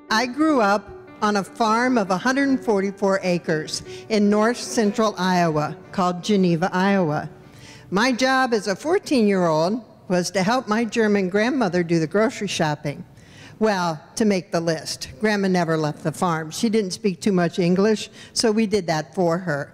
I grew up on a farm of 144 acres in north central Iowa called Geneva, Iowa. My job as a 14-year-old was to help my German grandmother do the grocery shopping. Well, to make the list. Grandma never left the farm. She didn't speak too much English, so we did that for her.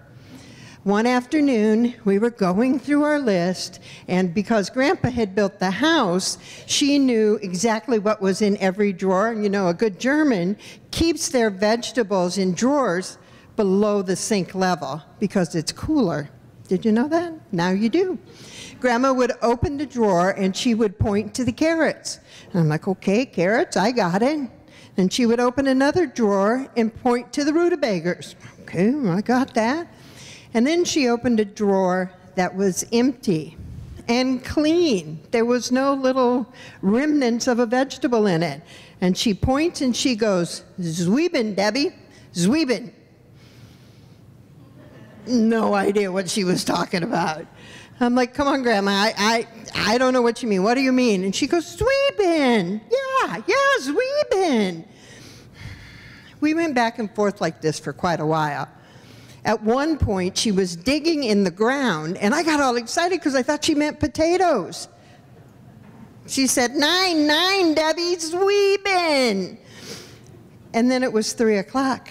One afternoon, we were going through our list, and because Grandpa had built the house, she knew exactly what was in every drawer. You know, a good German keeps their vegetables in drawers below the sink level because it's cooler. Did you know that? Now you do. Grandma would open the drawer, and she would point to the carrots. And I'm like, okay, carrots, I got it. And she would open another drawer and point to the rutabagas. Okay, I got that. And then she opened a drawer that was empty and clean. There was no little remnants of a vegetable in it. And she points and she goes, "Zwiebeln, Debbie, Zwiebeln." No idea what she was talking about. I'm like, come on, Grandma, I don't know what you mean. What do you mean? And she goes, "Zwiebeln, yeah, Zwiebeln." We went back and forth like this for quite a while. At one point, she was digging in the ground, and I got all excited because I thought she meant potatoes. She said, "Nine, Debbie, Zwiebeln." And then it was 3 o'clock.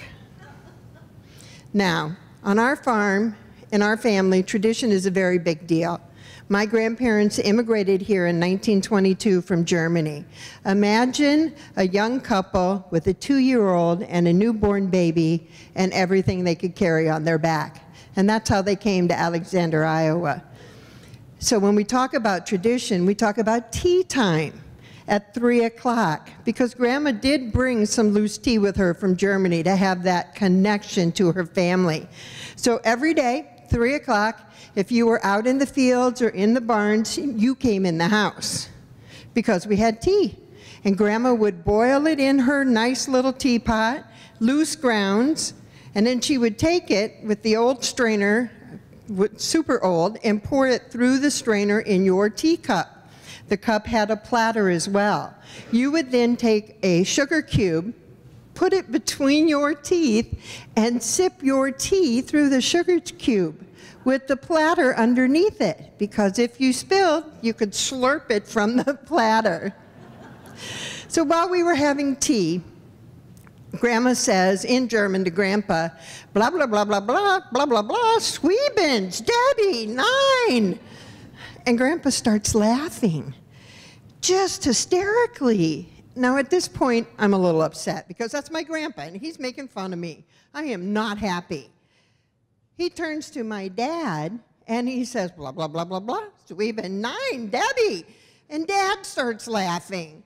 Now, on our farm, in our family, tradition is a very big deal. My grandparents immigrated here in 1922 from Germany. Imagine a young couple with a 2-year-old and a newborn baby and everything they could carry on their back. And that's how they came to Alexander, Iowa. So when we talk about tradition, we talk about tea time at 3 o'clock, because Grandma did bring some loose tea with her from Germany to have that connection to her family. So every day, 3 o'clock, if you were out in the fields or in the barns, you came in the house because we had tea. And Grandma would boil it in her nice little teapot, loose grounds, and then she would take it with the old strainer, super old, and pour it through the strainer in your teacup. The cup had a platter as well. You would then take a sugar cube, put it between your teeth, and sip your tea through the sugar cube with the platter underneath it, because if you spilled, you could slurp it from the platter. So while we were having tea, Grandma says in German to Grandpa, "Blah, blah, blah, blah, blah, blah, blah, blah, Zwiebeln, Debbie, 9." And Grandpa starts laughing, just hysterically. Now at this point, I'm a little upset because that's my grandpa and he's making fun of me. I am not happy. He turns to my dad and he says, "Blah, blah, blah, blah, blah, Zwiebeln, 9, Debbie." And Dad starts laughing.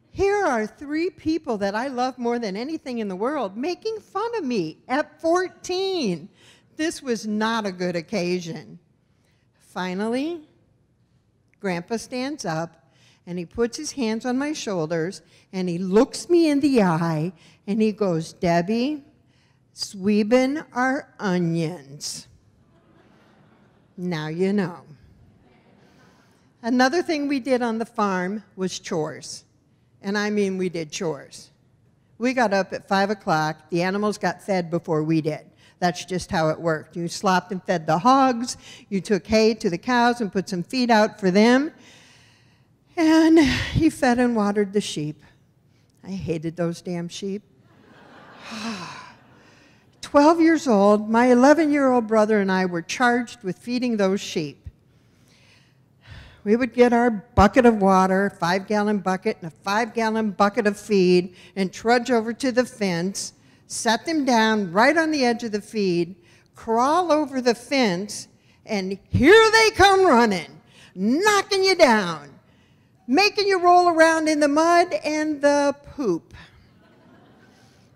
Here are 3 people that I love more than anything in the world making fun of me at 14. This was not a good occasion. Finally, Grandpa stands up and he puts his hands on my shoulders and he looks me in the eye and he goes, "Debbie, Zwiebeln are onions." Now you know. Another thing we did on the farm was chores. And I mean we did chores. We got up at 5 o'clock. The animals got fed before we did. That's just how it worked. You slopped and fed the hogs. You took hay to the cows and put some feed out for them. And you fed and watered the sheep. I hated those damn sheep. 12 years old, my 11-year-old brother and I were charged with feeding those sheep. We would get our bucket of water, 5-gallon bucket, and a 5-gallon bucket of feed, and trudge over to the fence, set them down right on the edge of the feed, crawl over the fence, and here they come running, knocking you down, making you roll around in the mud and the poop.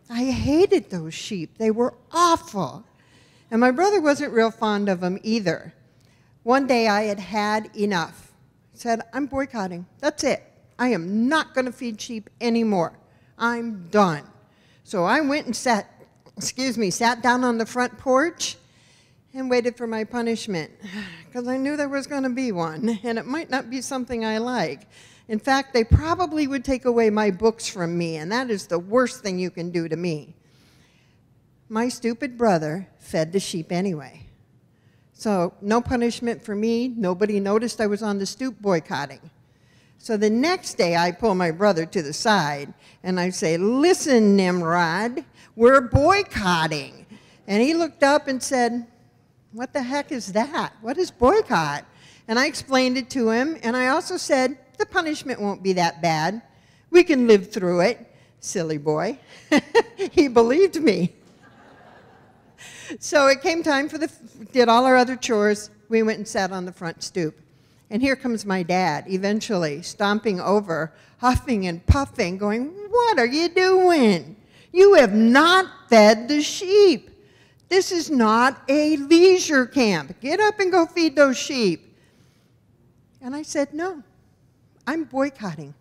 I hated those sheep. They were awful. And my brother wasn't real fond of them either. One day I had had enough. I said, "I'm boycotting. That's it. I am not going to feed sheep anymore. I'm done." So I went and sat down on the front porch, and waited for my punishment, because I knew there was going to be one, and it might not be something I like. In fact, they probably would take away my books from me, and that is the worst thing you can do to me. My stupid brother fed the sheep anyway. So no punishment for me. Nobody noticed I was on the stoop boycotting. So the next day, I pull my brother to the side, and I say, "Listen, Nimrod, we're boycotting." And he looked up and said, "What the heck is that? What is boycott?" And I explained it to him, and I also said, "The punishment won't be that bad. We can live through it." Silly boy. He believed me. So it came time for did all our other chores. We went and sat on the front stoop. And here comes my dad, eventually, stomping over, huffing and puffing, going, "What are you doing? You have not fed the sheep. This is not a leisure camp. Get up and go feed those sheep." And I said, "No, I'm boycotting.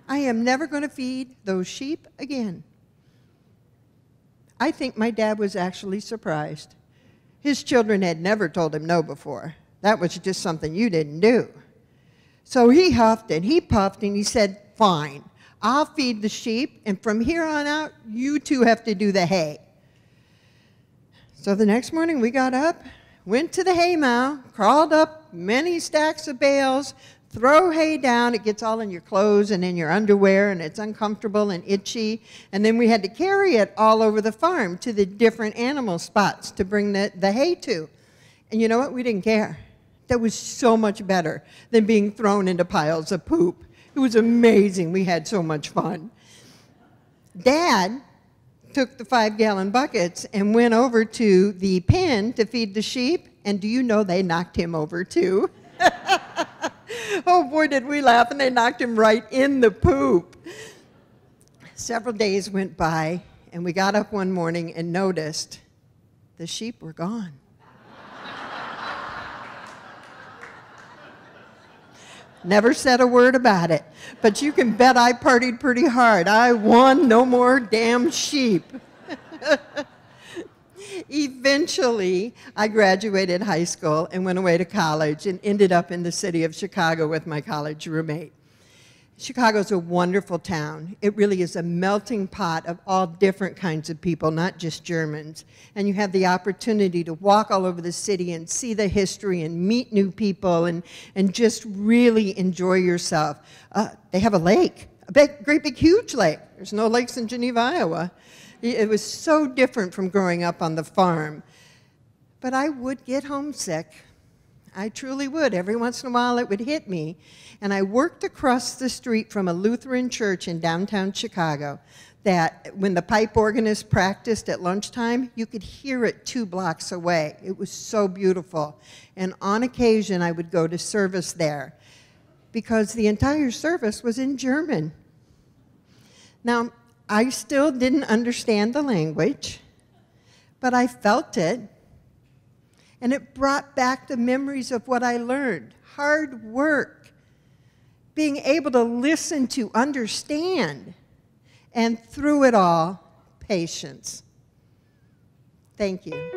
I am never going to feed those sheep again." I think my dad was actually surprised. His children had never told him no before. That was just something you didn't do. So he huffed and he puffed and he said, "Fine, I'll feed the sheep, and from here on out, you two have to do the hay." So the next morning we got up, went to the hay mow, crawled up many stacks of bales, throw hay down. It gets all in your clothes and in your underwear, and it's uncomfortable and itchy. And then we had to carry it all over the farm to the different animal spots to bring the hay to. And you know what? We didn't care. That was so much better than being thrown into piles of poop. It was amazing. We had so much fun. Dad took the 5-gallon buckets and went over to the pen to feed the sheep, and do you know they knocked him over too? Oh boy, did we laugh, and they knocked him right in the poop. Several days went by, and we got up one morning and noticed the sheep were gone. Never said a word about it, but you can bet I partied pretty hard. I won no more damn sheep. Eventually, I graduated high school and went away to college and ended up in the city of Chicago with my college roommate. Chicago's a wonderful town. It really is a melting pot of all different kinds of people, not just Germans. And you have the opportunity to walk all over the city and see the history and meet new people and just really enjoy yourself. They have a lake, great big huge lake. There's no lakes in Geneva, Iowa. It was so different from growing up on the farm. But I would get homesick. I truly would. Every once in a while it would hit me. And I worked across the street from a Lutheran church in downtown Chicago that when the pipe organist practiced at lunchtime, you could hear it 2 blocks away. It was so beautiful. And on occasion I would go to service there because the entire service was in German. Now, I still didn't understand the language, but I felt it. And it brought back the memories of what I learned. Hard work, being able to listen to understand, and through it all, patience. Thank you.